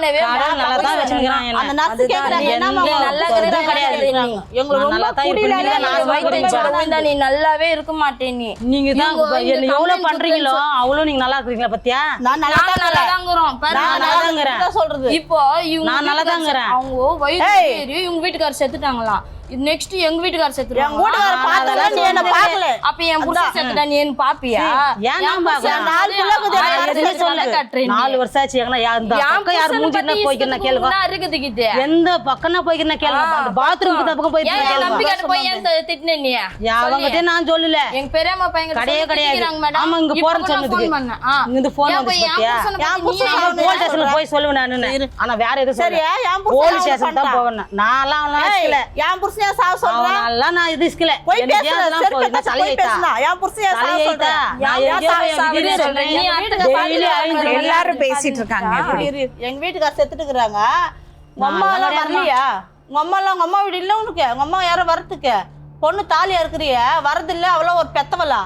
நானவே நல்லா தான் வச்சிருக்காங்க அந்த நர்ஸ் கேக்குறாங்க என்னமா நல்லா கிடையாது எங்களுக்கு ரொம்ப புரியல நீ நல்லாவே இருக்க மாட்டே நீங்க தான் எவ்வளவு பண்றீங்களோ அவ்வளவு நீங்க நல்லா இருக்கீங்களா பத்தியா நான் நல்லா நல்லாதாங்கறேன் சொல்றது இப்போ நான் நல்லாதாங்கறேன் அவங்க வயசு இவங்க வீட்டுக்காரர் செத்துட்டாங்களாம் நெக்ஸ்ட் எங்க வீட்டுக்காரர் செத்துறாங்க என் வீட்டுக்காரர் பார்த்தா நீ என்ன பார்க்கல அப்ப என் புருஷன் செத்துட்டா நீ என்ன பாப்பியா ஏன் நான் பாக்கறேன் 4 வருஷம் ஆச்சு எங்கனா அந்த பக்கம் யார் மூஞ்சினா போய்க்கினா கேளுங்க இருக்குதுகிது எந்த பக்கம்னா போய்க்கினா கேளுங்க அந்த பாத்ரூம் பக்கம் போய் ஏன் நம்பி கட்ட போய் ஏன் திட்டுன நீ அவங்ககிட்ட நான் சொல்லல எங்க பெரியம்மா பையங்க கிடையாது ஆமா இங்க போறேன்னு சொன்னதுக்கு இங்க போன் வந்து பாத்தியா என் புருஷன் போலீஸ் ஸ்டேஷன்ல போய் சொல்லுவேன் நானு ஆனா வேற எதுவும் சரியா என் போலீஸ் ஸ்டேஷன் தான் போவேன் நான்லாம் அவன இஸ்கல என் புருஷன் சாவ சொல்றேன் அவனெல்லாம் நான் இது இஸ்கல போய் பேசுறேன் செருப்பு தலையைத்தா என் புருஷன் சாவ சொல்றேன் எல்லாரும் பேசிட்டு இருக்காங்க எங்க வீட்டுக்கார செத்துட்டு இருக்காங்க உங்க அம்மா எல்லாம் வரலையா உங்க அம்மா எல்லாம் உங்க அம்மா வீடு இல்ல உனக்கு உங்க அம்மா யாரும் வரத்துக்கு பொண்ணு தாலியா இருக்கிறிய வரது இல்ல அவ்வளவு ஒரு பெத்தவளா